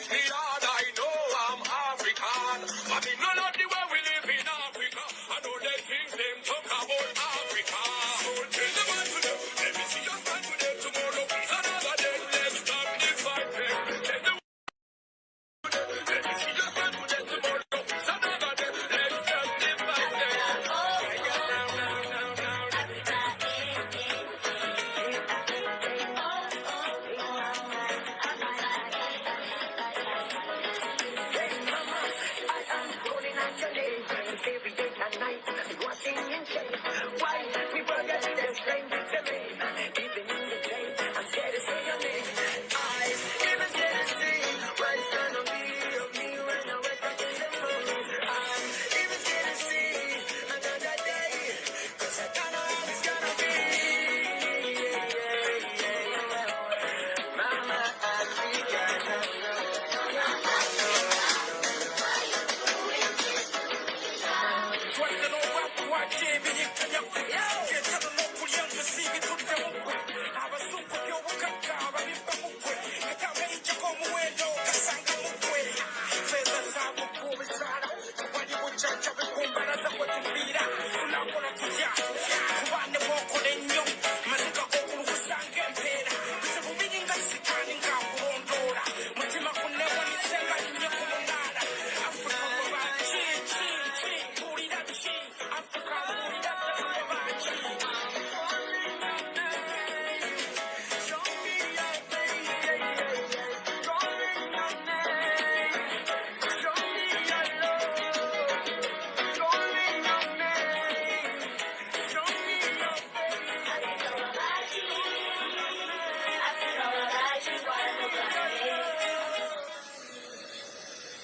hits me hard, I know I'm African. I mean, none of the way we live in Africa. I know the things them talk about Africa. So tell them what to do. Let me see your stand today, tomorrow is another day. Let's stop this fight. Tell them what to do. Let me see your stand today, tomorrow is another day. Let's stop this fight. Every day and night, washing and shame. Why we forget the strength to me? Even in the day, I'm scared to say your name. I even scared to see what's gonna be of me when I wake up in the morning. I'm even scared to see another day, 'cause I don't know how it's gonna be. Mama,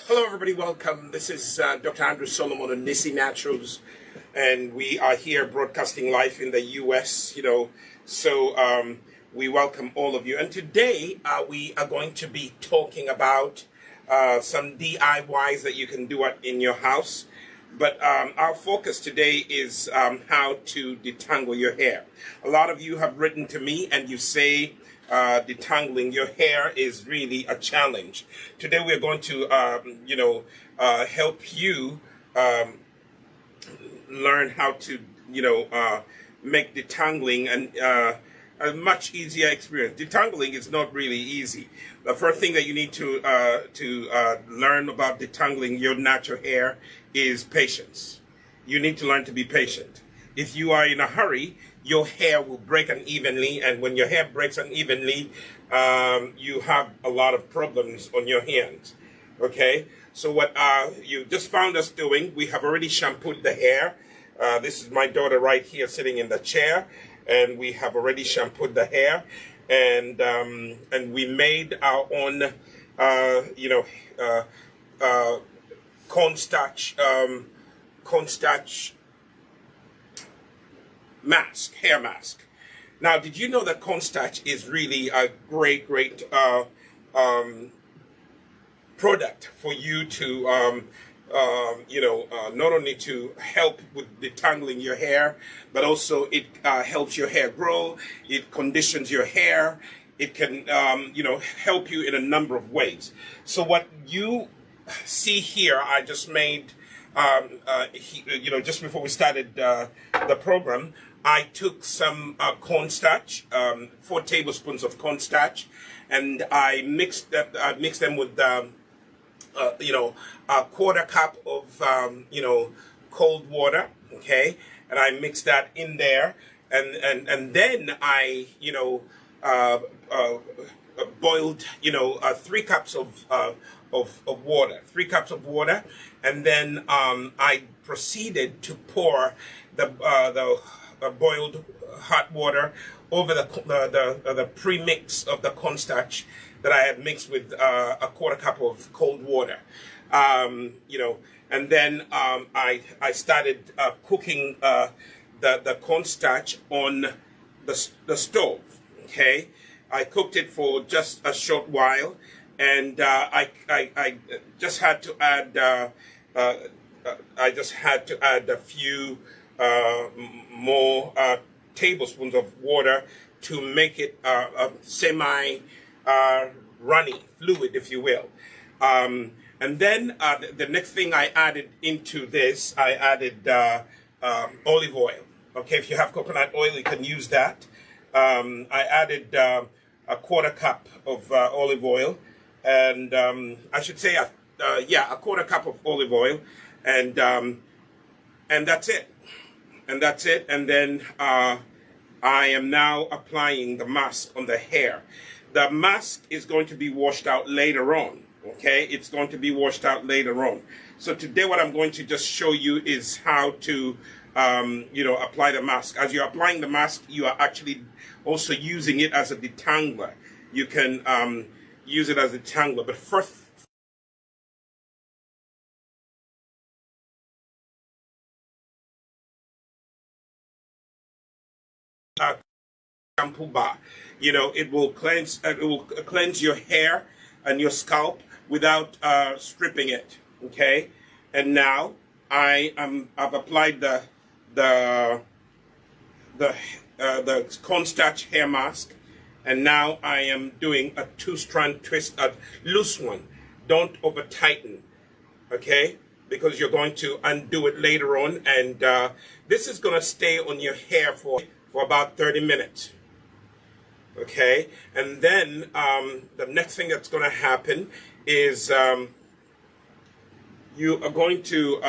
Hello everybody, welcome. This is Dr. Andrew Solomon on Nisi Naturals, and we are here broadcasting live in the US, so we welcome all of you. And today we are going to be talking about some DIYs that you can do in your house. But our focus today is how to detangle your hair. A lot of you have written to me and you say detangling your hair is really a challenge. Today we're going to, help you learn how to, make detangling a much easier experience. Detangling is not really easy. The first thing that you need to learn about detangling your natural hair is patience. You need to learn to be patient. If you are in a hurry, your hair will break unevenly, and when your hair breaks unevenly, you have a lot of problems on your hands. Okay, so what you just found us doing, we have already shampooed the hair. This is my daughter right here sitting in the chair, and we have already shampooed the hair, and we made our own, cornstarch mask, hair mask. Now, did you know that cornstarch is really a great product for you to, not only to help with detangling your hair, but also it helps your hair grow, it conditions your hair, it can, help you in a number of ways. So what you see here, I just made, just before we started the program, I took some cornstarch, 4 tablespoons of cornstarch, and I mixed them with, a 1/4 cup of, cold water, okay? And I mixed that in there, and then I, boiled, 3 cups of water, 3 cups of water, and then I proceeded to pour the boiled hot water over the premix of the cornstarch that I had mixed with a 1/4 cup of cold water, and then I started cooking the cornstarch on the stove. Okay, I cooked it for just a short while, and I just had to add a few more tablespoons of water to make it a semi runny fluid, if you will. And then the next thing I added into this, I added olive oil. Okay, if you have coconut oil, you can use that. I added a quarter cup of olive oil, and I should say, a quarter cup of olive oil, and that's it. And that's it. And then I am now applying the mask on the hair. The mask is going to be washed out later on. Okay, it's going to be washed out later on. So today what I'm going to just show you is how to apply the mask. As you're applying the mask, you are actually also using it as a detangler. You can use it as a detangler. But first, shampoo bar. It will cleanse your hair and your scalp without stripping it. Okay, and now I've applied the cornstarch hair mask, and now I am doing a 2-strand twist, a loose one. Don't over tighten, okay? Because you're going to undo it later on, and this is going to stay on your hair for about 30 minutes. Okay, and then the next thing that's going to happen is you are going to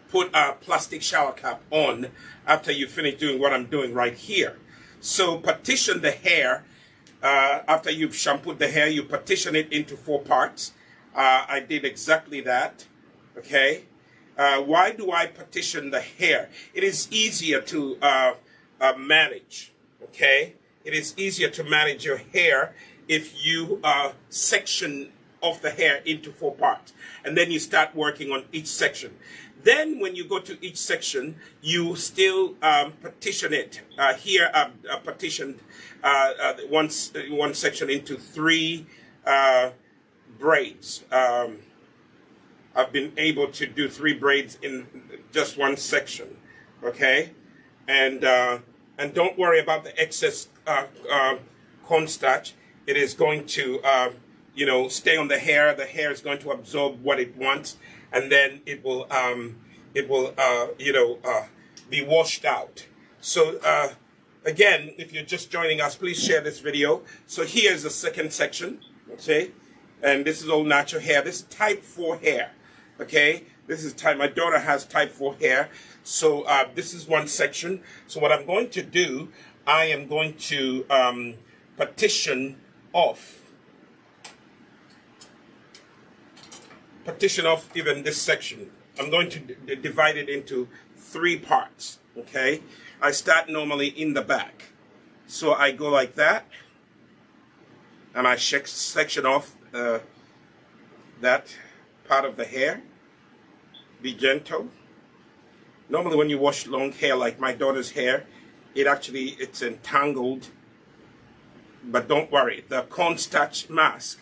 put a plastic shower cap on after you finish doing what I'm doing right here. So partition the hair. After you've shampooed the hair, you partition it into 4 parts. I did exactly that. Okay. Why do I partition the hair? It is easier to manage. Okay. It is easier to manage your hair if you section off the hair into 4 parts, and then you start working on each section. Then when you go to each section, you still partition it. Here I've partitioned one section into 3 braids. I've been able to do 3 braids in just one section. Okay, and don't worry about the excess cornstarch. It is going to stay on the hair. The hair is going to absorb what it wants, and then it will be washed out. So again, if you're just joining us, please share this video. So here's the second section. Okay, and this is all natural hair. This is type 4 hair. Okay, this is type. My daughter has type 4 hair. So this is one section. So what I'm going to do, I am going to partition off even this section. I'm going to divide it into 3 parts. Okay, I start normally in the back, so I go like that, and I section off that part of the hair. Be gentle. Normally when you wash long hair like my daughter's hair, it's entangled, but don't worry, the cornstarch mask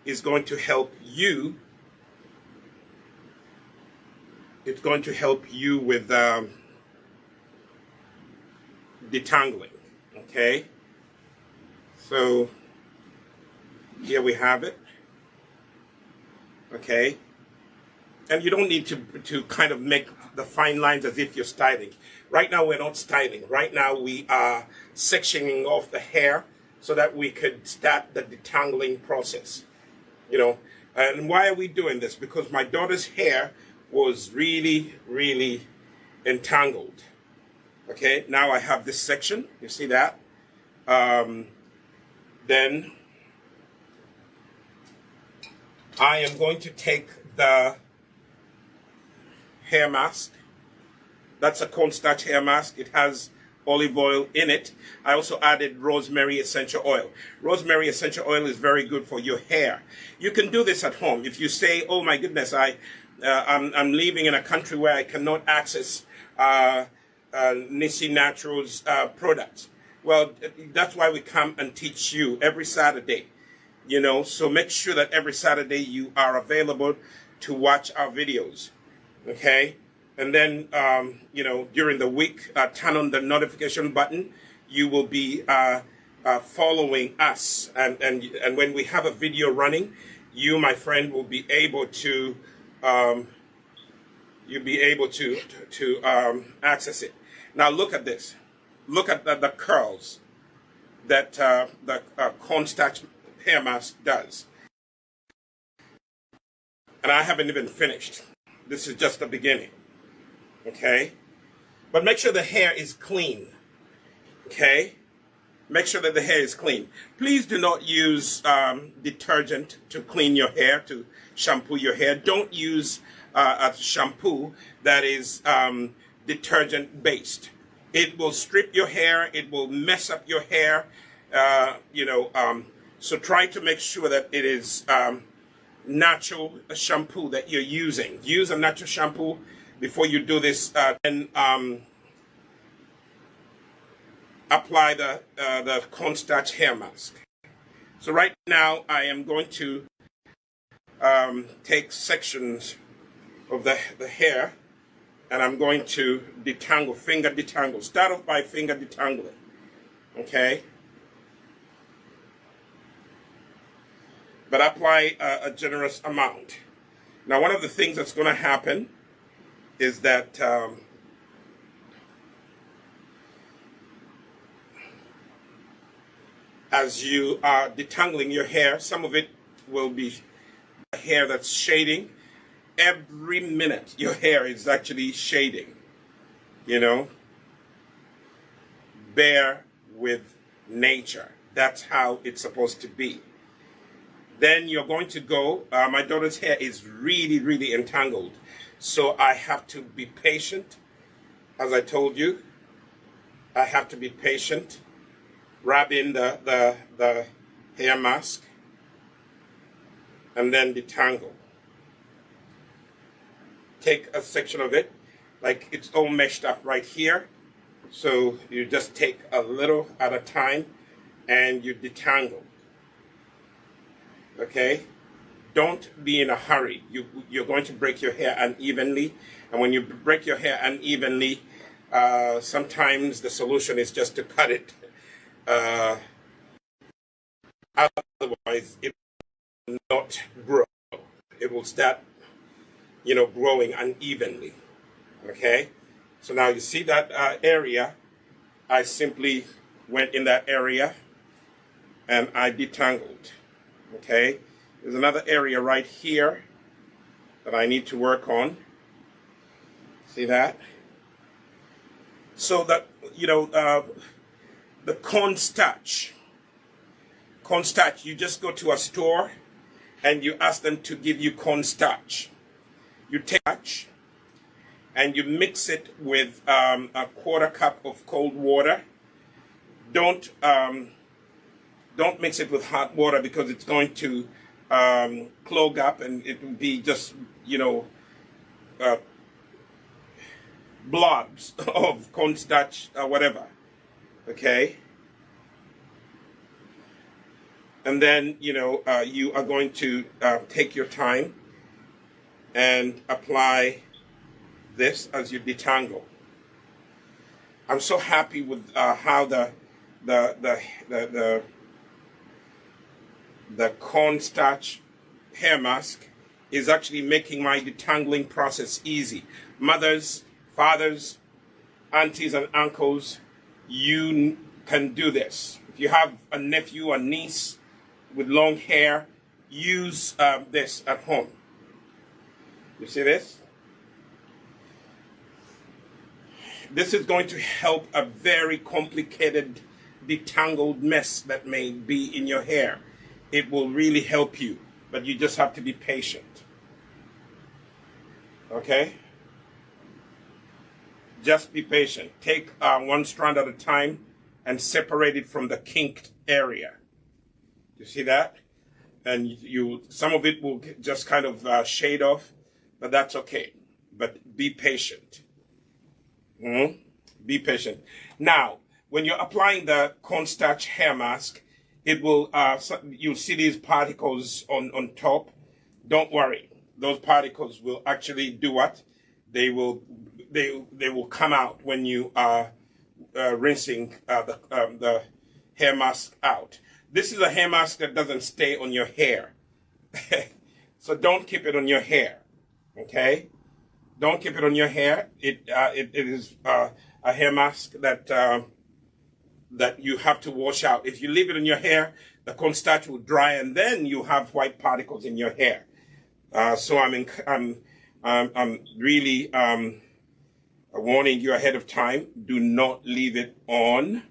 is going to help you. It's going to help you with detangling. Okay, so here we have it. Okay, and you don't need to kind of make the fine lines as if you're styling. Right now we're not styling. Right now we are sectioning off the hair so that we could start the detangling process. And why are we doing this? Because my daughter's hair was really, really entangled. Okay, now I have this section. You see that? Then I am going to take the hair mask. That's a cornstarch hair mask. It has olive oil in it. I also added rosemary essential oil. Rosemary essential oil is very good for your hair. You can do this at home. If you say, oh my goodness, I'm living in a country where I cannot access Nissi Naturals products. Well, that's why we come and teach you every Saturday. So make sure that every Saturday you are available to watch our videos. Okay, and then during the week, turn on the notification button. You will be following us, and when we have a video running, you, my friend, will be able to access it. Now look at this. Look at the curls that the cornstarch hair mask does. And I haven't even finished. This is just the beginning. Okay? But make sure the hair is clean. Okay? Make sure that the hair is clean. Please do not use detergent to clean your hair, to shampoo your hair. Don't use a shampoo that is detergent based. It will strip your hair. It will mess up your hair. So try to make sure that it is natural shampoo that you're using. Use a natural shampoo before you do this, and apply the cornstarch hair mask. So right now I am going to take sections of the hair, and I'm going to detangle, finger detangle. Start off by finger detangling. Okay? But apply a generous amount. Now, one of the things that's going to happen is that as you are detangling your hair, some of it will be hair that's shading. Every minute your hair is actually shading, you know. Bear with nature. That's how it's supposed to be. Then you're going to go, my daughter's hair is really, really entangled. So I have to be patient. As I told you, I have to be patient. Rub in the hair mask and then detangle. Take a section of it, like it's all meshed up right here. So you just take a little at a time and you detangle. Okay? Don't be in a hurry. You're going to break your hair unevenly. And when you break your hair unevenly, sometimes the solution is just to cut it. Otherwise, it will not grow. It will start, growing unevenly. Okay? So now you see that area. I simply went in that area and I detangled. Okay? There's another area right here that I need to work on. See that? So that, the cornstarch, you just go to a store and you ask them to give you cornstarch. You take starch and you mix it with a quarter cup of cold water. Don't mix it with hot water because it's going to clog up and it will be just, blobs of cornstarch or whatever. Okay? And then, you are going to take your time and apply this as you detangle. I'm so happy with how the cornstarch hair mask is actually making my detangling process easy. Mothers, fathers, aunties and uncles, you can do this. If you have a nephew or niece with long hair, use this at home. You see this? This is going to help a very complicated detangled mess that may be in your hair. It will really help you, but you just have to be patient. Okay? Just be patient. Take one strand at a time and separate it from the kinked area. You see that? And some of it will just kind of shade off, but that's okay. But be patient. Be patient. Now, when you're applying the cornstarch hair mask, it will, you'll see these particles on top. Don't worry. Those particles will actually do what? They will come out when you are rinsing the hair mask out. This is a hair mask that doesn't stay on your hair So don't keep it on your hair, okay? Don't keep it on your hair. It is a hair mask that that you have to wash out. If you leave it on your hair, the cornstarch will dry, and then you have white particles in your hair. So I'm really warning you ahead of time. Do not leave it on.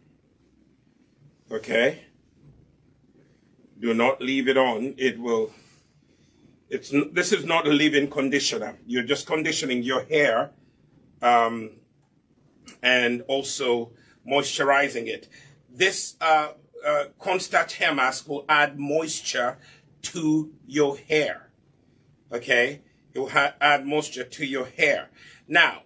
Okay. Do not leave it on. It will. This is not a leave-in conditioner. You're just conditioning your hair, and also moisturizing it. This cornstarch hair mask will add moisture to your hair. Okay, it will add moisture to your hair. Now,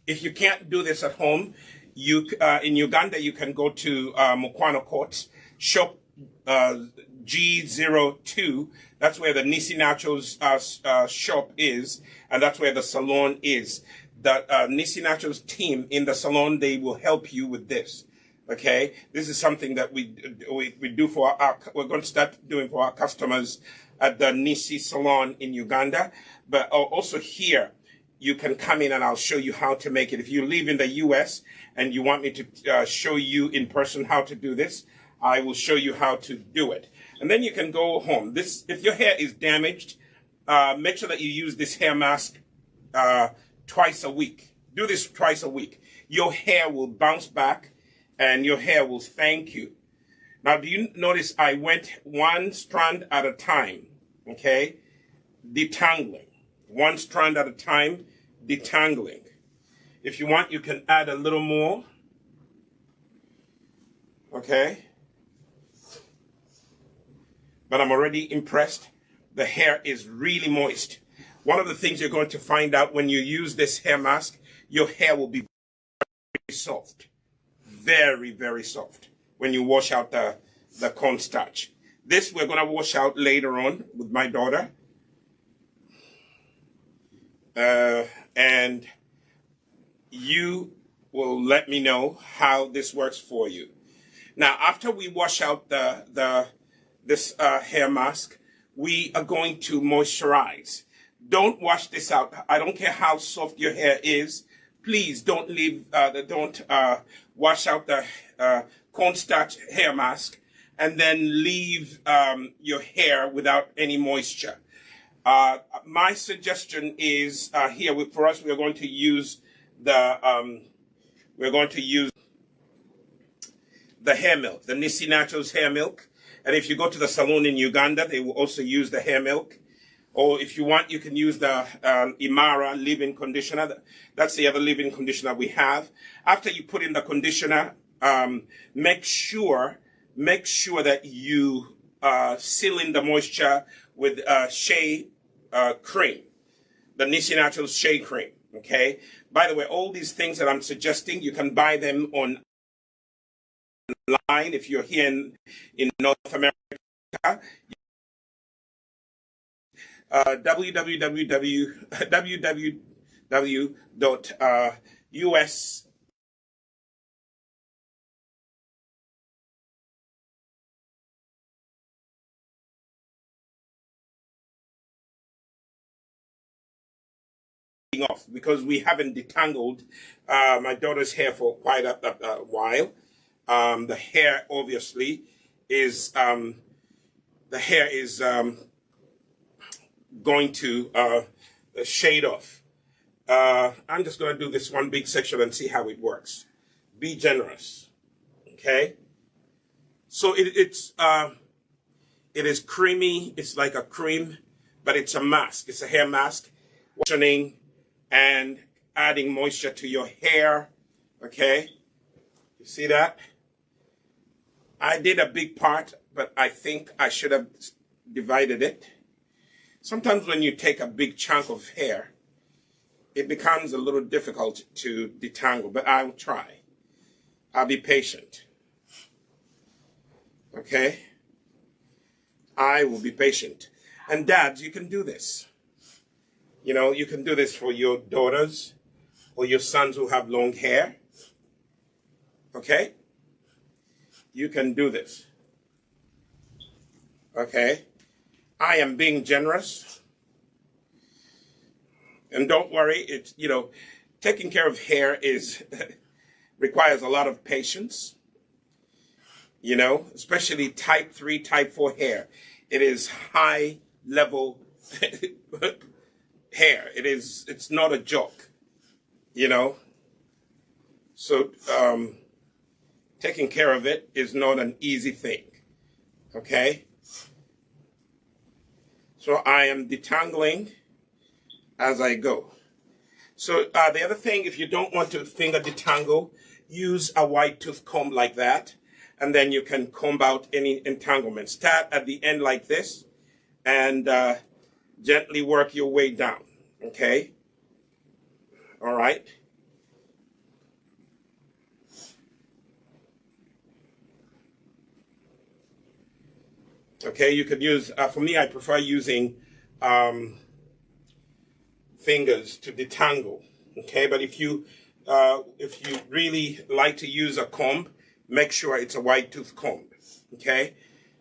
if you can't do this at home, you in Uganda you can go to Mukwano Court, shop G02. That's where the Nisi Naturals shop is, and that's where the salon is. The Nisi Naturals team in the salon, they will help you with this. Okay, this is something that we do for we're going to start doing for our customers at the Nisi salon in Uganda, but also here you can come in and I'll show you how to make it. If you live in the US and you want me to show you in person how to do this, I will show you how to do it. And then you can go home. This, if your hair is damaged, make sure that you use this hair mask twice a week. Do this twice a week. Your hair will bounce back and your hair will thank you. Now, do you notice I went one strand at a time, okay? Detangling. One strand at a time, detangling. If you want, you can add a little more, okay? But I'm already impressed. The hair is really moist. One of the things you're going to find out when you use this hair mask, your hair will be very soft. Very, very soft when you wash out the cornstarch. This we're going to wash out later on with my daughter. And you will let me know how this works for you. Now, after we wash out this hair mask, we are going to moisturize. Don't wash this out. I don't care how soft your hair is. Please don't wash out the cornstarch hair mask and then leave your hair without any moisture. My suggestion is here for us. We're going to use the hair milk, the Nisi Naturals hair milk. And if you go to the salon in Uganda, they will also use the hair milk. Or if you want, you can use the Imara leave-in conditioner. That's the other leave-in conditioner we have. After you put in the conditioner, make sure that you seal in the moisture with shea cream, the Nisi Naturals shea cream. Okay. By the way, all these things that I'm suggesting, you can buy them online if you're here in North America. www.us off because we haven't detangled my daughter's hair for quite a while. The hair obviously is going to shade off. I'm just going to do this one big section and see how it works. Be generous, okay? So it is creamy. It's like a cream, but it's a mask. It's a hair mask, washing and adding moisture to your hair, okay? You see that? I did a big part, but I think I should have divided it. Sometimes when you take a big chunk of hair, it becomes a little difficult to detangle, but I'll try. I'll be patient. Okay? I will be patient. And dads, you can do this. You know, you can do this for your daughters or your sons who have long hair. Okay? You can do this. Okay? I am being generous. And don't worry, it's, taking care of hair is requires a lot of patience, especially type 3, type 4 hair. It is high level hair. It's not a joke, So taking care of it is not an easy thing, okay? So I am detangling as I go. So the other thing, if you don't want to finger detangle, use a wide tooth comb like that, and then you can comb out any entanglement. Start at the end like this, and gently work your way down, okay? All right? Okay, you could use, for me, I prefer using fingers to detangle, okay? But if you really like to use a comb, make sure it's a wide tooth comb, okay?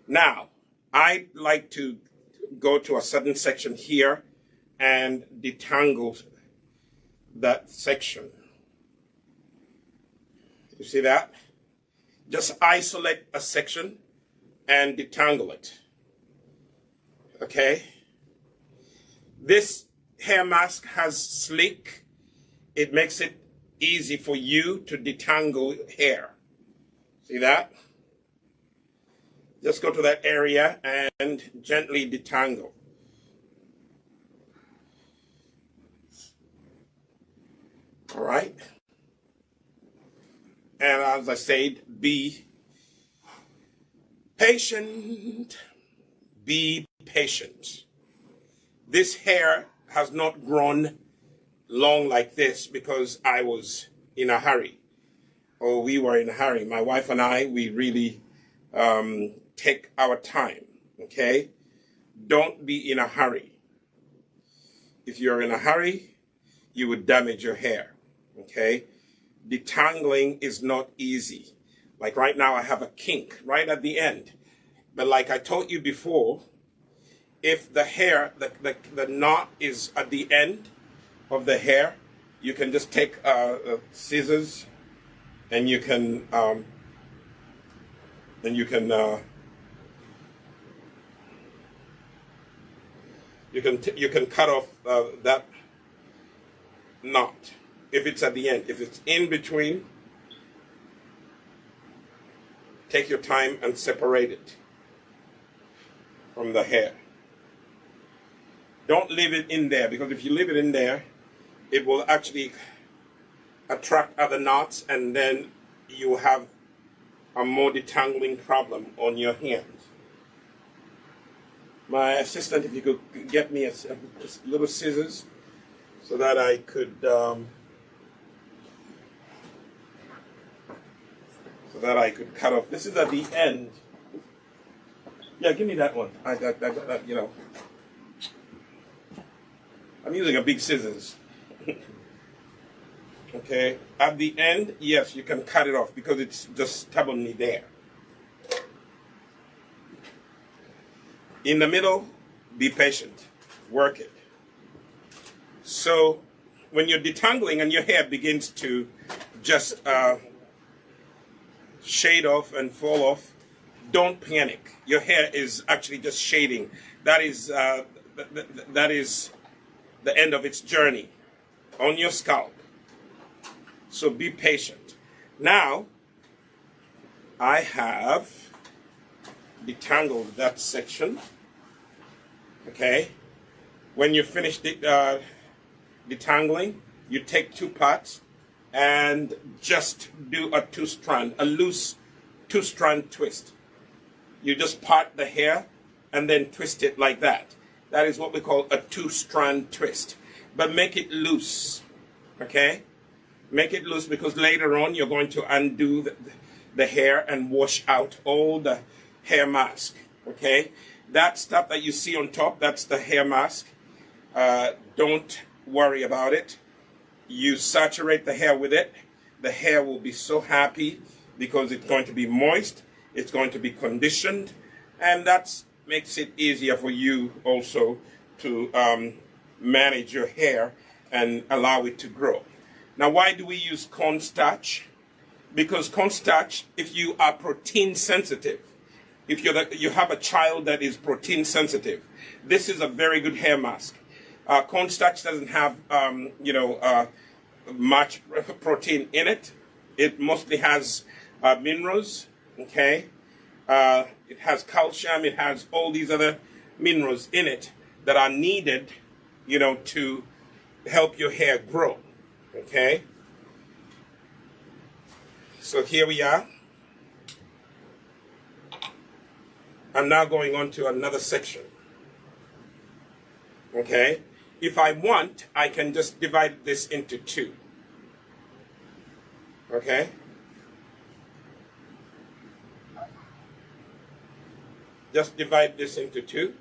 Now, I like to go to a certain section here and detangle that section. You see that? Just isolate a section and detangle it, okay? This hair mask has slick. It makes it easy for you to detangle hair. See that? Just go to that area and gently detangle. All right? And as I said, be patient. Be patient. This hair has not grown long like this because I was in a hurry, or we were in a hurry. My wife and I, we really take our time, okay? Don't be in a hurry. If you're in a hurry, you would damage your hair, okay? Detangling is not easy. Like right now, I have a kink right at the end. But like I told you before, if the hair, the knot is at the end of the hair, you can just take scissors and you can cut off that knot if it's at the end. If it's in between, take your time and separate it from the hair. Don't leave it in there, because if you leave it in there, it will actually attract other knots, and then you have a more detangling problem on your hands. My assistant, if you could get me just little scissors so that I could cut off. This is at the end. Yeah, give me that one. I'm using a big scissors. Okay, at the end, yes, you can cut it off because it's just stubbornly there. In the middle, be patient, work it. So when you're detangling and your hair begins to just shade off and fall off, don't panic. Your hair is actually just shading. That is the end of its journey on your scalp. So be patient. Now, I have detangled that section. Okay? When you finish detangling, you take 2 parts and just do a loose two-strand twist. You just part the hair and then twist it like that. That is what we call a 2-strand twist. But make it loose, okay? Make it loose, because later on you're going to undo the hair and wash out all the hair mask, okay? That stuff that you see on top, that's the hair mask. Don't worry about it. You saturate the hair with it. The hair will be so happy because it's going to be moist, it's going to be conditioned, and that's makes it easier for you also to manage your hair and allow it to grow. Now, why do we use cornstarch? Because cornstarch, if you are protein sensitive, if you have a child that is protein sensitive, this is a very good hair mask. Cornstarch doesn't have, much protein in it. It mostly has minerals, okay? It has calcium, it has all these other minerals in it that are needed, to help your hair grow, okay? So here we are. I'm now going on to another section, okay? If I want, I can just divide this into two, okay? Just divide this into two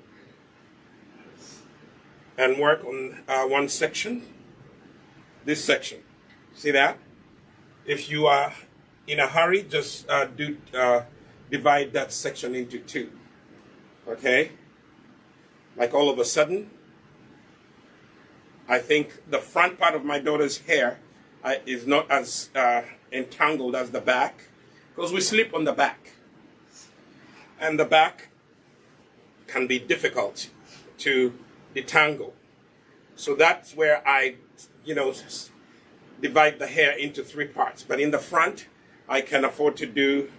and work on one section, this section. See that? If you are in a hurry, just divide that section into two, okay? Like all of a sudden, I think the front part of my daughter's hair is not as entangled as the back, because we sleep on the back. And the back can be difficult to detangle. So that's where I, divide the hair into three parts. But in the front, I can afford to do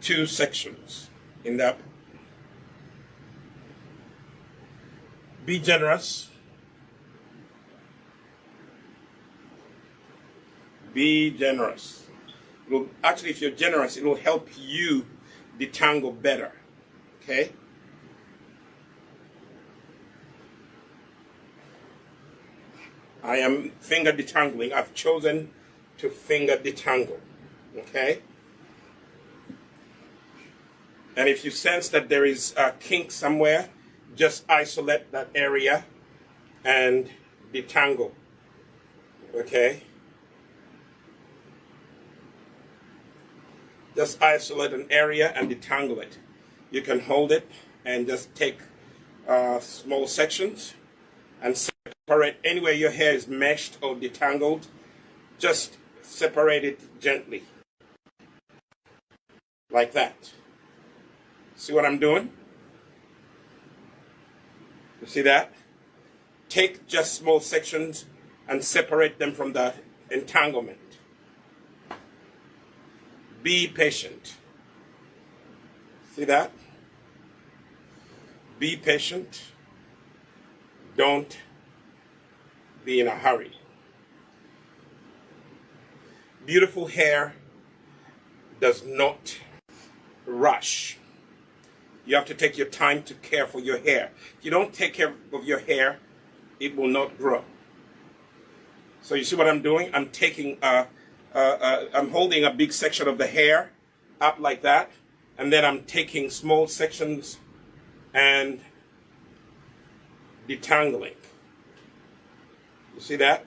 two sections in that. Be generous. Be generous. Actually, if you're generous, it will help you detangle better. Okay? I am finger detangling. I've chosen to finger detangle. Okay? And if you sense that there is a kink somewhere, just isolate that area and detangle. Okay? Just isolate an area and detangle it. You can hold it and just take small sections and separate anywhere your hair is meshed or detangled. Just separate it gently. Like that. See what I'm doing? You see that? Take just small sections and separate them from the entanglement. Be patient. See that? Be patient. Don't be in a hurry. Beautiful hair does not rush. You have to take your time to care for your hair. If you don't take care of your hair, it will not grow. So you see what I'm doing? I'm taking I'm holding a big section of the hair up like that, and then I'm taking small sections and detangling. You see that?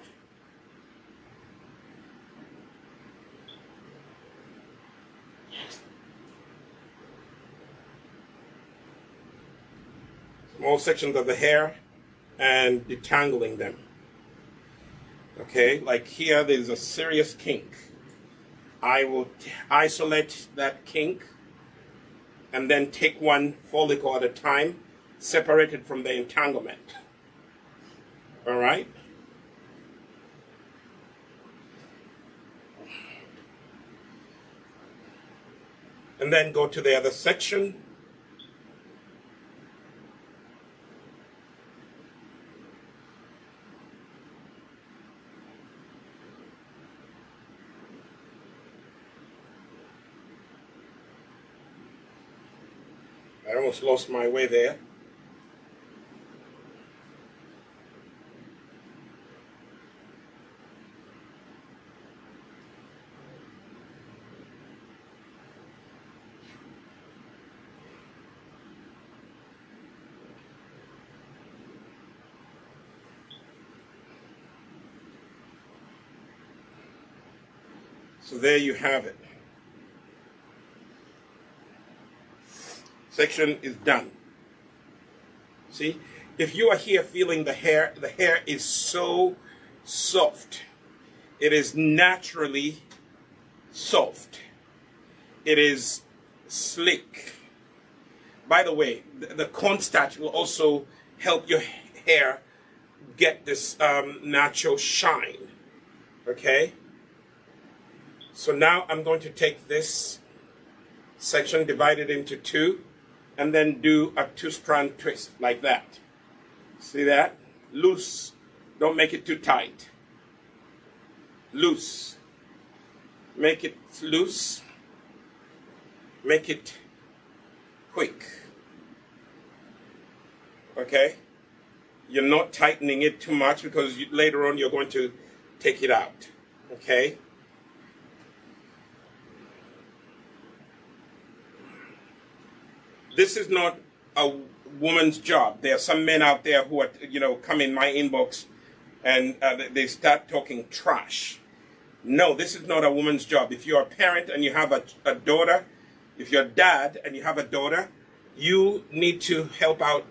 Small sections of the hair and detangling them. Okay, like here, there's a serious kink. I will isolate that kink and then take one follicle at a time, separate it from the entanglement. All right? And then go to the other section. I almost lost my way there. So there you have it. section is done. See, if you are here feeling the hair is so soft. It is naturally soft. It is slick. By the way, the cornstarch will also help your hair get this natural shine. Okay? So now I'm going to take this section, divide it into two, and then do a 2-strand twist like that. See that? Loose. Don't make it too tight. Loose. Make it loose. Make it quick. Okay? You're not tightening it too much because later on you're going to take it out. Okay? This is not a woman's job. There are some men out there who are, come in my inbox and they start talking trash. No, this is not a woman's job. If you're a parent and you have a daughter, if you're a dad and you have a daughter, you need to help out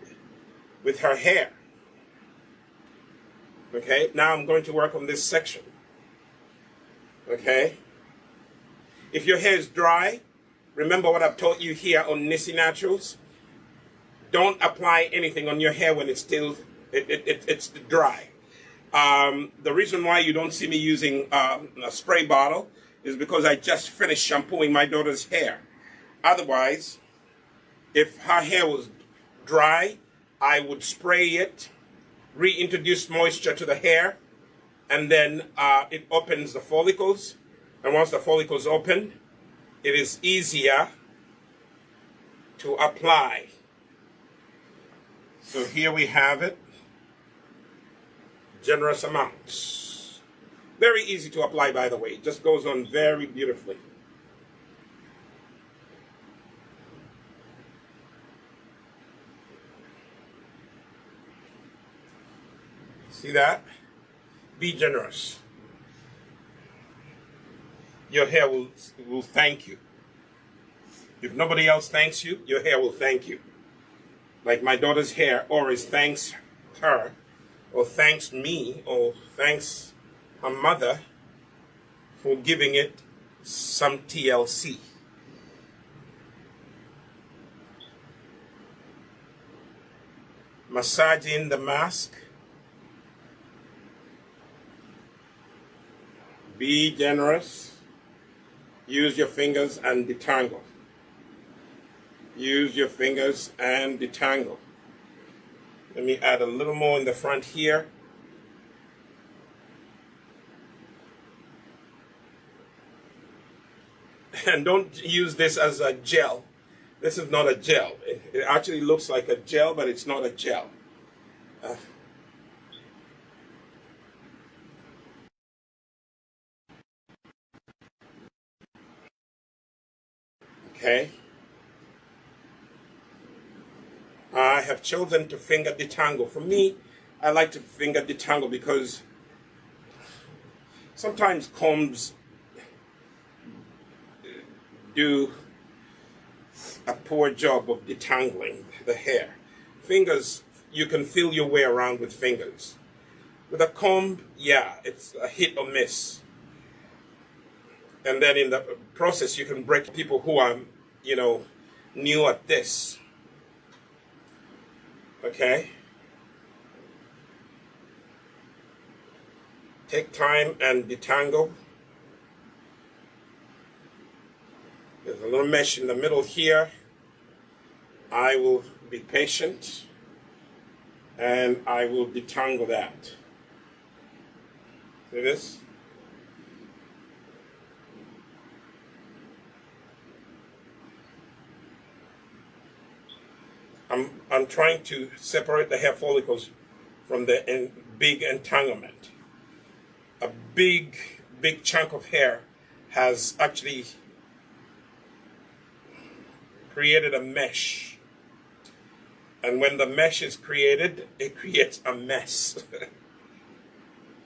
with her hair. Okay, now I'm going to work on this section. Okay? If your hair is dry, remember what I've taught you here on Nissi Naturals. Don't apply anything on your hair when it's still it's dry. The reason why you don't see me using a spray bottle is because I just finished shampooing my daughter's hair. Otherwise, if her hair was dry, I would spray it, reintroduce moisture to the hair, and then it opens the follicles. And once the follicles open, it is easier to apply. So here we have it. Generous amounts. Very easy to apply, by the way. It just goes on very beautifully. See that? Be generous. Your hair will thank you. If nobody else thanks you, your hair will thank you. Like my daughter's hair always thanks her, or thanks me, or thanks her mother for giving it some TLC. Massaging the mask. Be generous. Use your fingers and detangle. Use your fingers and detangle. Let me add a little more in the front here. And don't use this as a gel. This is not a gel. It actually looks like a gel, but it's not a gel. Okay. I have chosen to finger detangle. For me, I like to finger detangle because sometimes combs do a poor job of detangling the hair. Fingers, you can feel your way around with fingers. With a comb, yeah, it's a hit or miss. And then in the process, you can break people who are, new at this. Okay? Take time and detangle. There's a little mesh in the middle here. I will be patient and I will detangle that. See this? I'm trying to separate the hair follicles from the big entanglement. A big chunk of hair has actually created a mesh. And when the mesh is created, it creates a mess.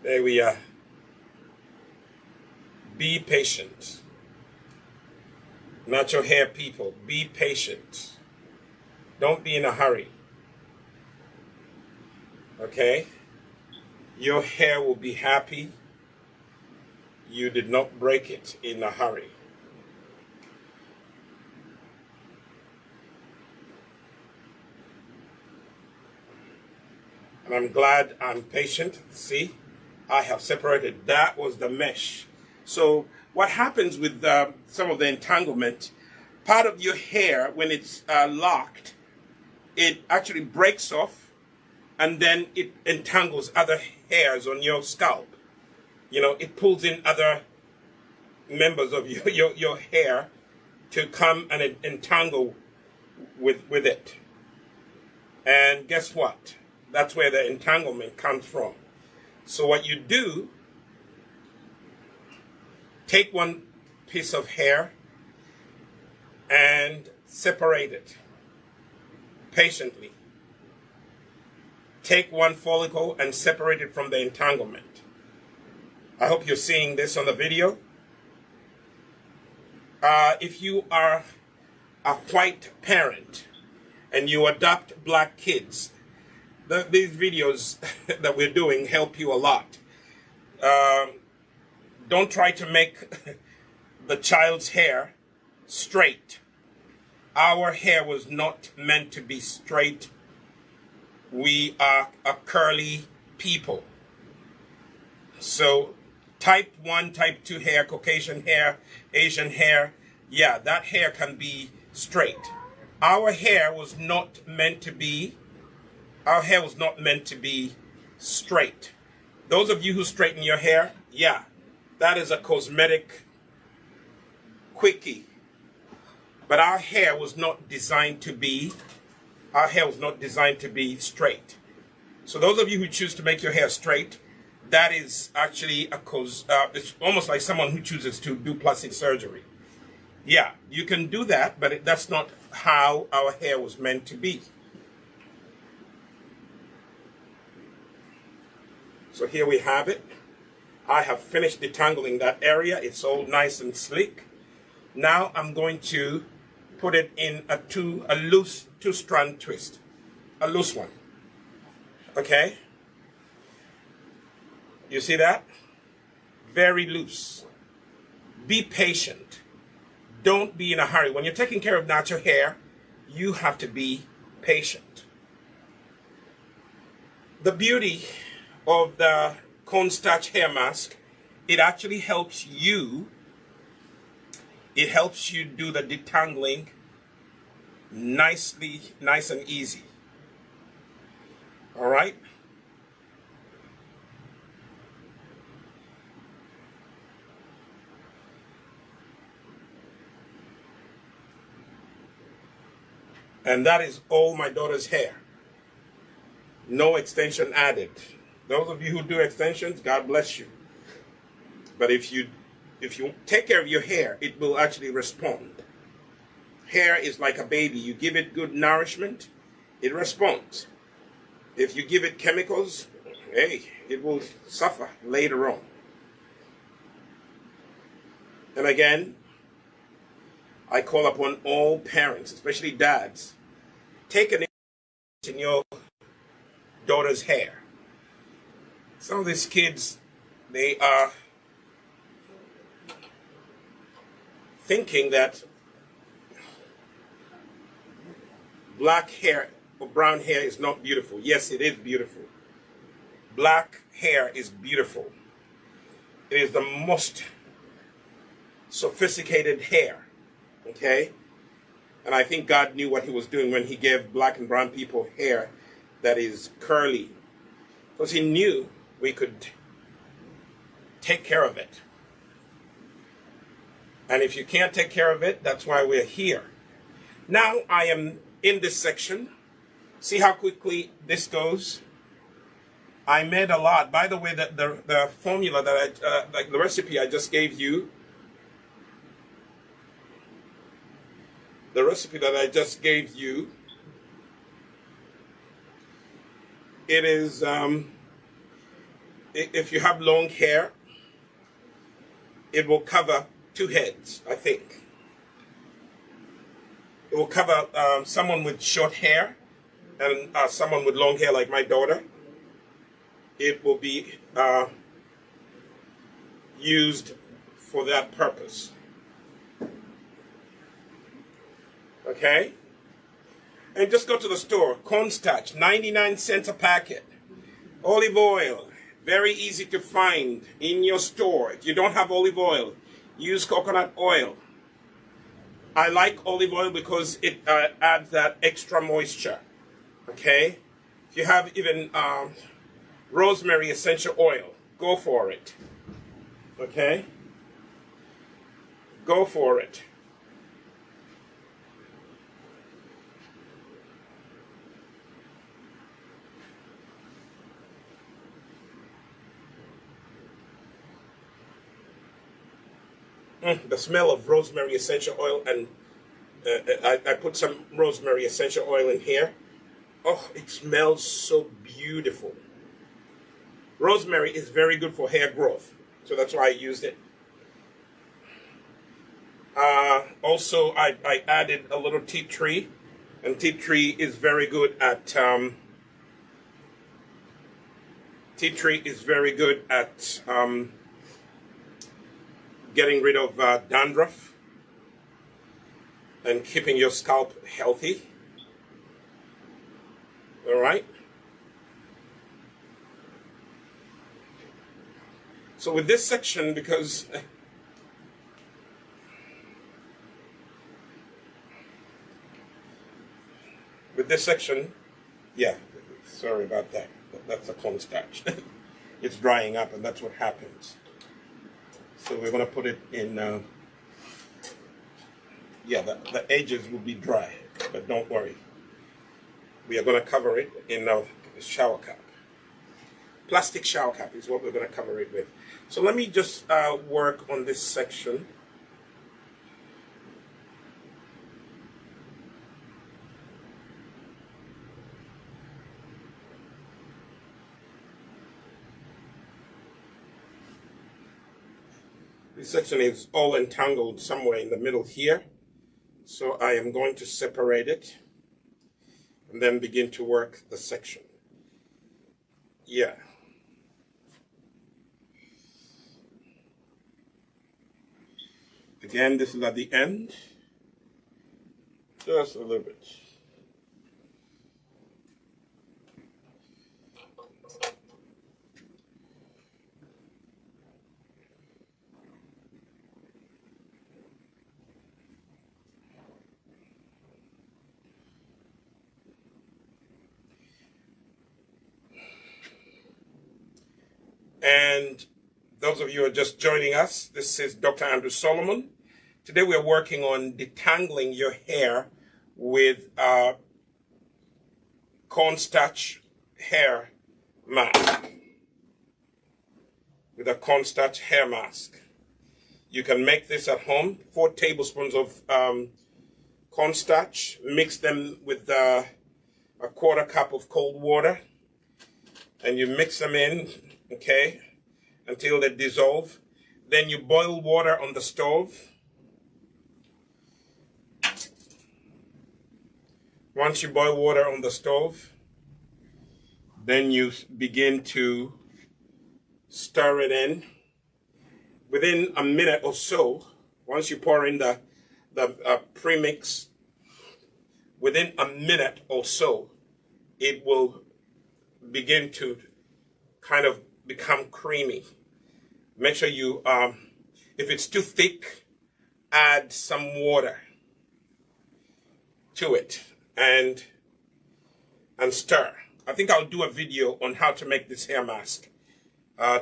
There we are. Be patient. Natural hair people, be patient. Don't be in a hurry. Okay? Your hair will be happy. You did not break it in a hurry. And I'm glad I'm patient. See, I have separated. That was the mesh. So what happens with some of the entanglement, part of your hair, when it's locked, it actually breaks off, and then it entangles other hairs on your scalp. You know, it pulls in other members of your hair to come and entangle with it. And guess what? That's where the entanglement comes from. So what you do, take one piece of hair and separate it patiently. Take one follicle and separate it from the entanglement. I hope you're seeing this on the video. If you are a white parent and you adopt black kids, these videos that we're doing help you a lot. Don't try to make the child's hair straight. Our hair was not meant to be straight. We are a curly people. So type 1, type 2 hair, Caucasian hair, Asian hair, yeah, that hair can be straight. Our hair was not meant to be straight. Those of you who straighten your hair, yeah, that is a cosmetic quickie. But our hair was not designed to be straight. So those of you who choose to make your hair straight, that is actually it's almost like someone who chooses to do plastic surgery. Yeah, you can do that, but that's not how our hair was meant to be. So here we have it. I have finished detangling that area. It's all nice and sleek. Now I'm going to put it in a loose two-strand twist. A loose one. Okay? You see that? Very loose. Be patient. Don't be in a hurry. When you're taking care of natural hair, you have to be patient. The beauty of the cornstarch hair mask, it actually helps you. It helps you do the detangling nice and easy. All right? And that is all my daughter's hair. No extension added. Those of you who do extensions, God bless you. But if you take care of your hair, it will actually respond. Hair is like a baby. You give it good nourishment, it responds. If you give it chemicals, hey, it will suffer later on. And again, I call upon all parents, especially dads, take an interest in your daughter's hair. Some of these kids, they are thinking that black hair or brown hair is not beautiful. Yes, it is beautiful. Black hair is beautiful. It is the most sophisticated hair. Okay? And I think God knew what he was doing when he gave black and brown people hair that is curly. Because he knew we could take care of it. And if you can't take care of it, that's why we're here. Now I am in this section. See how quickly this goes? I made a lot. By the way, the formula that like the recipe I just gave you, it is, if you have long hair, it will cover 2 heads, I think. It will cover someone with short hair and someone with long hair like my daughter. It will be used for that purpose. Okay? And just go to the store. Cornstarch, 99 cents a packet. Olive oil, very easy to find in your store. If you don't have olive oil, use coconut oil. I like olive oil because it adds that extra moisture. Okay? If you have even rosemary essential oil, go for it. Okay? Go for it. The smell of rosemary essential oil, and I put some rosemary essential oil in here. Oh, it smells so beautiful. Rosemary is very good for hair growth, so that's why I used it. Also, I added a little tea tree, and tea tree is very good at getting rid of dandruff and keeping your scalp healthy. All right. So with this section, because with this section, yeah, sorry about that. That's the cornstarch. It's drying up, and that's what happens. So we're going to put it in, the edges will be dry, but don't worry. We are going to cover it in a shower cap. Plastic shower cap is what we're going to cover it with. So let me just work on this section. This section is all entangled somewhere in the middle here. So I am going to separate it and then begin to work the section. Yeah. Again, this is at the end. Just a little bit. And those of you who are just joining us, this is Dr. Andrew Solomon. Today we're working on detangling your hair with cornstarch hair mask. With a cornstarch hair mask. You can make this at home. 4 tablespoons of cornstarch. Mix them with a 1/4 cup of cold water. And you mix them in, okay, until they dissolve. Then you boil water on the stove. Once you boil water on the stove, then you begin to stir it in. Within a minute or so, once you pour in the premix, within a minute or so, it will begin to kind of become creamy. Make sure you, if it's too thick, add some water to it and stir. I think I'll do a video on how to make this hair mask.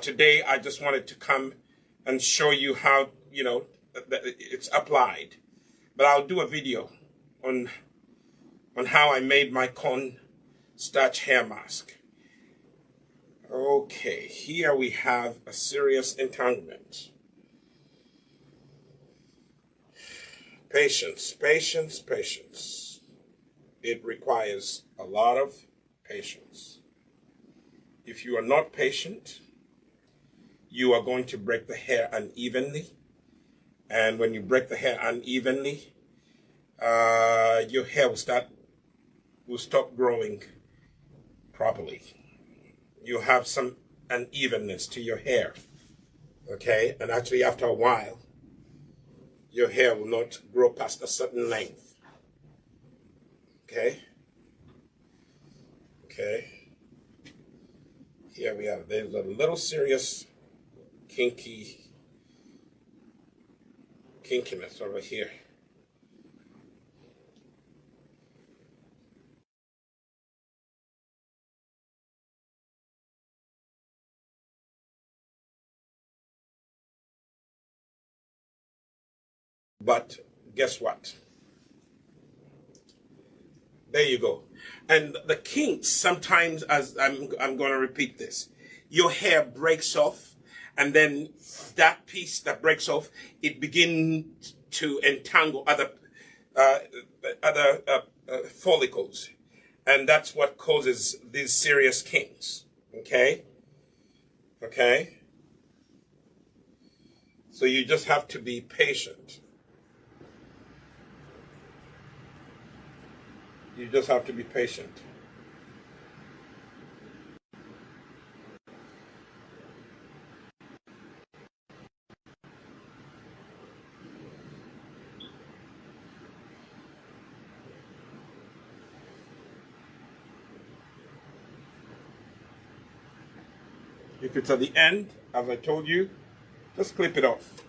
Today, I just wanted to come and show you how, it's applied. But I'll do a video on how I made my cornstarch hair mask. Okay, here we have a serious entanglement. Patience, patience, patience. It requires a lot of patience. If you are not patient, you are going to break the hair unevenly. And when you break the hair unevenly, your hair will stop growing properly. You have some unevenness to your hair, okay? And actually, after a while, your hair will not grow past a certain length, okay? Okay. Here we have, there's a little serious kinkiness over here. But guess what? There you go. And the kinks, sometimes, as I'm going to repeat this, your hair breaks off, and then that piece that breaks off, it begins to entangle other follicles, and that's what causes these serious kinks. Okay. Okay. So you just have to be patient. You just have to be patient. If it's at the end, as I told you, just clip it off.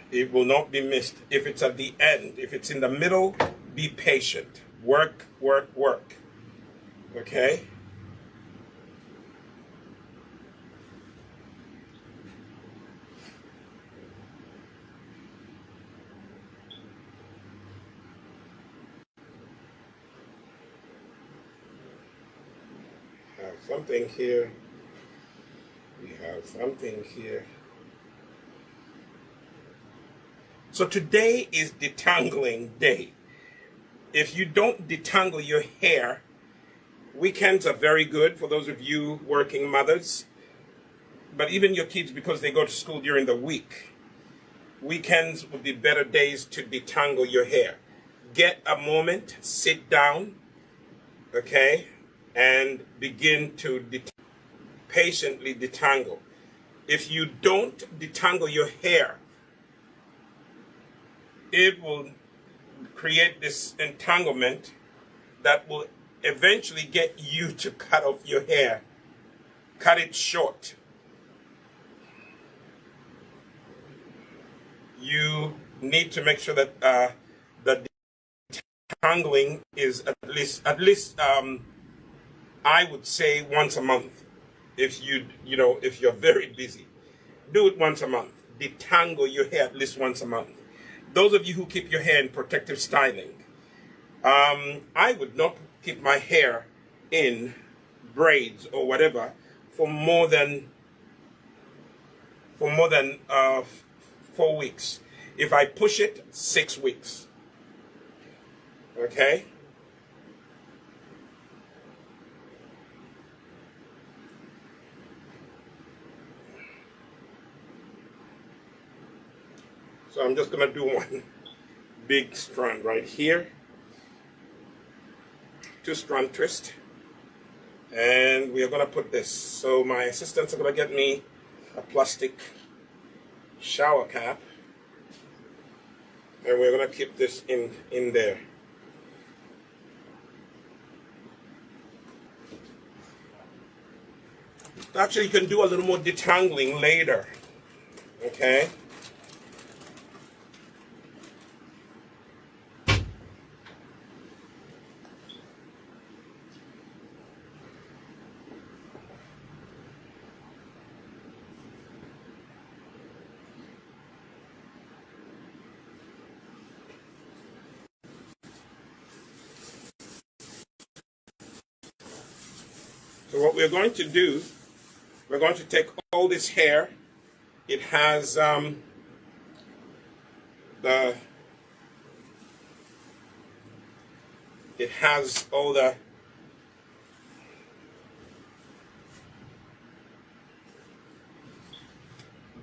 It will not be missed. If it's at the end, if it's in the middle, be patient. Work, work, work. Okay? We have something here. We have something here. So today is detangling day. If you don't detangle your hair, weekends are very good for those of you working mothers. But even your kids, because they go to school during the week, weekends would be better days to detangle your hair. Get a moment, sit down, okay, and begin to patiently detangle. If you don't detangle your hair, it will create this entanglement that will eventually get you to cut off your hair. Cut it short. You need to make sure that the detangling is at least I would say once a month. If if you're very busy, do it once a month. Detangle your hair at least once a month. Those of you who keep your hair in protective styling, I would not keep my hair in braids or whatever for more than 4 weeks. If I push it, 6 weeks. Okay? So I'm just going to do one big strand right here. 2-strand twist. And we are going to put this. So my assistants are going to get me a plastic shower cap. And we're going to keep this in there. Actually, you can do a little more detangling later. Okay? So what we're going to do, we're going to take all this hair. It has all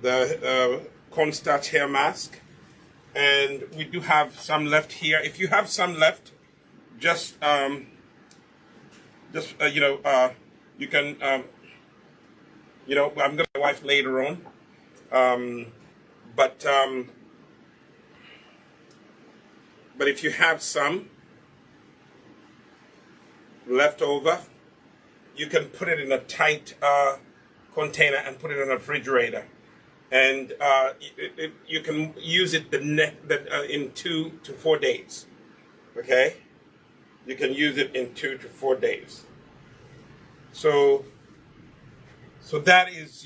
the cornstarch hair mask, and we do have some left here. If you have some left, just you can I'm gonna my wife later on, but if you have some left over, you can put it in a tight container and put it in a refrigerator, and you can use it in 2 to 4 days. Okay, you can use it in 2 to 4 days. So that is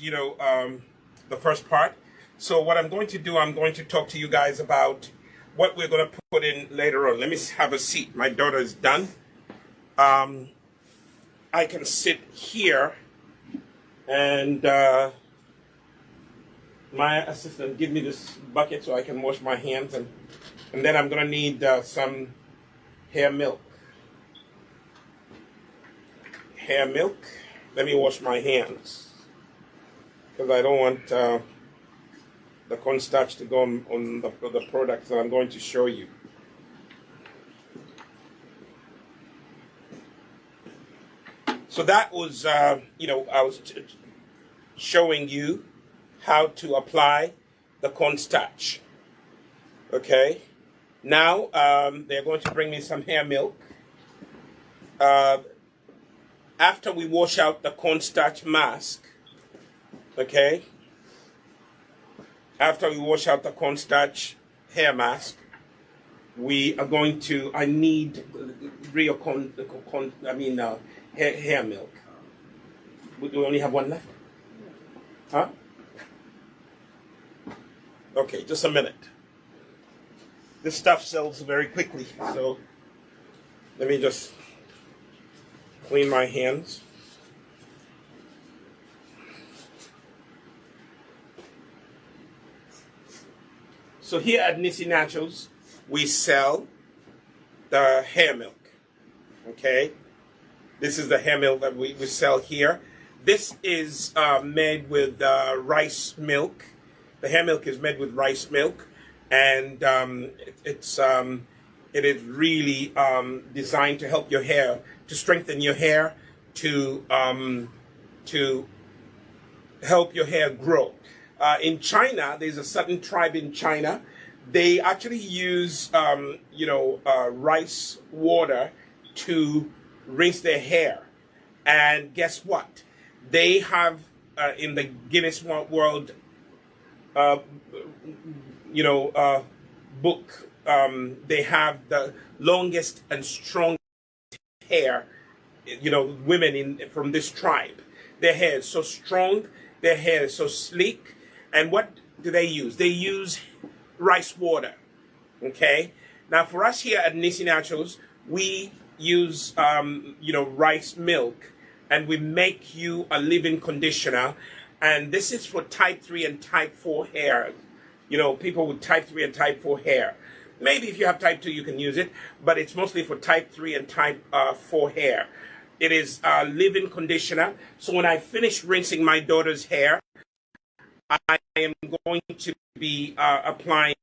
the first part. So what I'm going to do, I'm going to talk to you guys about what we're going to put in later on. Let me have a seat. My daughter is done. I can sit here, and my assistant give me this bucket so I can wash my hands, and then I'm going to need some hair milk. Hair milk. Let me wash my hands, because I don't want the cornstarch to go on the products that I'm going to show you. So that was, I was showing you how to apply the cornstarch. Okay. Now they're going to bring me some hair milk. After we wash out the cornstarch mask, okay. After we wash out the cornstarch hair mask, we are going to. I need real hair milk. Do we only have one left? Huh? Okay, just a minute. This stuff sells very quickly, so let me just clean my hands. So here at Nisi Naturals, we sell the hair milk. Okay? This is the hair milk that we sell here. This is made with rice milk. The hair milk is made with rice milk, and it is really designed to help your hair, to strengthen your hair, to help your hair grow. In China, there's a certain tribe in China. They actually use rice water to rinse their hair, and guess what? They have in the Guinness World book, they have the longest and strongest hair. Women from this tribe, their hair is so strong, their hair is so sleek. And what do they use? They use rice water. Okay. Now for us here at Nisi Naturals, we use rice milk, and we make you a leave-in conditioner, and this is for type 3 and type 4 hair. People with type 3 and type 4 hair. Maybe if you have type 2 you can use it, but it's mostly for type 3 and type 4 hair. It is a leave-in conditioner. So when I finish rinsing my daughter's hair, I am going to be applying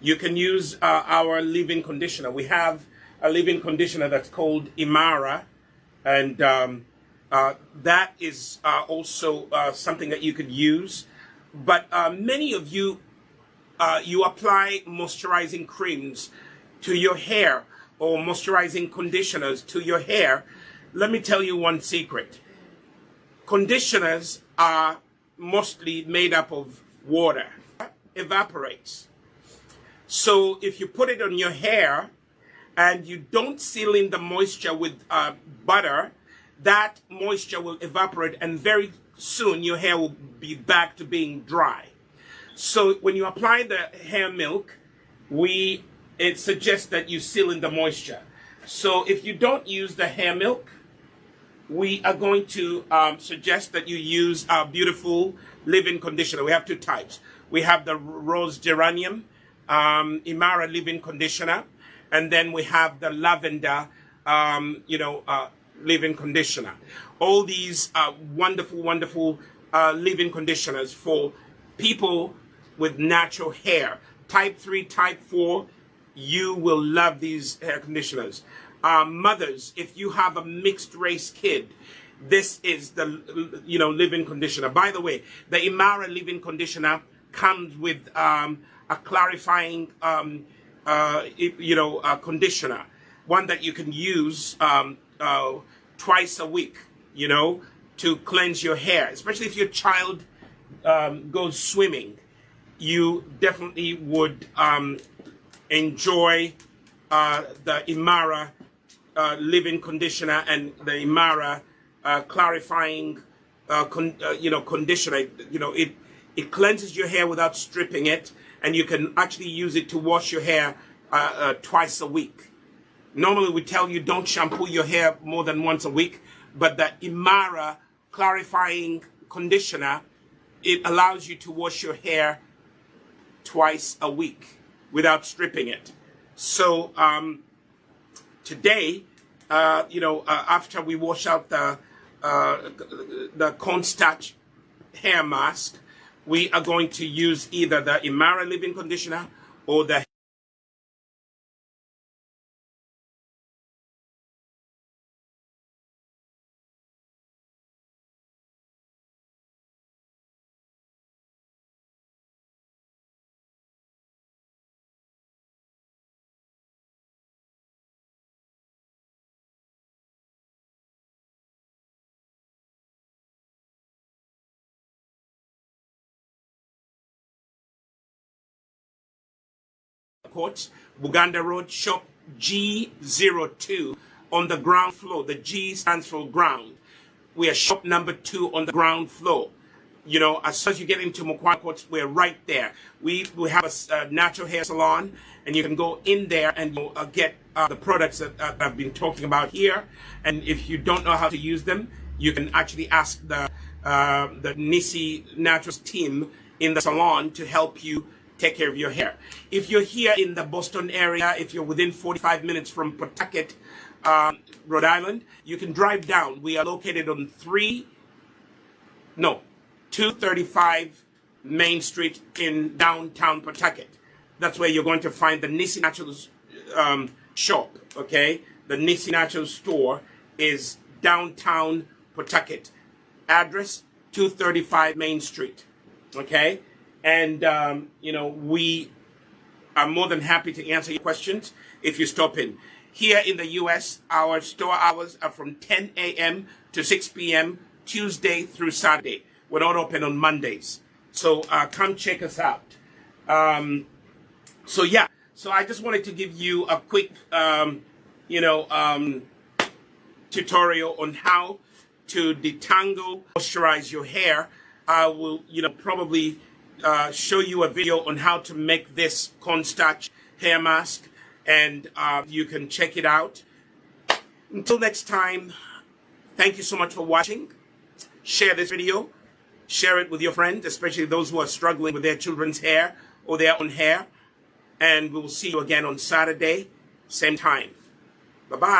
you can use our leave-in conditioner. We have a leave-in conditioner that's called Imara, and that is also something that you could use. But many of you, you apply moisturizing creams to your hair, or moisturizing conditioners to your hair. Let me tell you one secret. Conditioners are mostly made up of water. Evaporates. So if you put it on your hair and you don't seal in the moisture with butter, that moisture will evaporate, and very soon your hair will be back to being dry. So when you apply the hair milk, it suggests that you seal in the moisture. So if you don't use the hair milk, we are going to suggest that you use our beautiful leave-in conditioner. We have two types. We have the rose geranium Imara leave-in conditioner, and then we have the lavender leave-in conditioner. All these wonderful, wonderful leave-in conditioners for people with natural hair. Type 3, type 4, you will love these hair conditioners. Mothers, if you have a mixed race kid, this is the leave-in conditioner. By the way, the Imara leave-in conditioner comes with a clarifying conditioner, one that you can use twice a week, to cleanse your hair, especially if your child goes swimming. You definitely would enjoy the Imara leave-in conditioner and the Imara clarifying conditioner. It cleanses your hair without stripping it, and you can actually use it to wash your hair twice a week. Normally we tell you don't shampoo your hair more than once a week, but the Imara clarifying conditioner, it allows you to wash your hair twice a week without stripping it. So today, after we wash out the cornstarch hair mask, we are going to use either the Imara leave-in conditioner or the Court, Buganda Road, shop G02 on the ground floor. The G stands for ground. We are shop number 2 on the ground floor. As soon as you get into Mukwana Court, we're right there. We have a natural hair salon, and you can go in there and get the products that I've been talking about here. And if you don't know how to use them, you can actually ask the Nisi Naturals team in the salon to help you take care of your hair. If you're here in the Boston area, if you're within 45 minutes from Pawtucket, Rhode Island, you can drive down. We are located on 235 Main Street in downtown Pawtucket. That's where you're going to find the Nisi Naturals shop, okay? The Nisi Naturals store is downtown Pawtucket. Address, 235 Main Street, okay? And, we are more than happy to answer your questions if you stop in. Here in the U.S., our store hours are from 10 a.m. to 6 p.m. Tuesday through Saturday. We're not open on Mondays. So come check us out. So I just wanted to give you a quick, tutorial on how to detangle, moisturize your hair. I will, probably show you a video on how to make this cornstarch hair mask, and you can check it out. Until next time, thank you so much for watching. Share this video. Share it with your friends, especially those who are struggling with their children's hair or their own hair. And we will see you again on Saturday, same time. Bye-bye.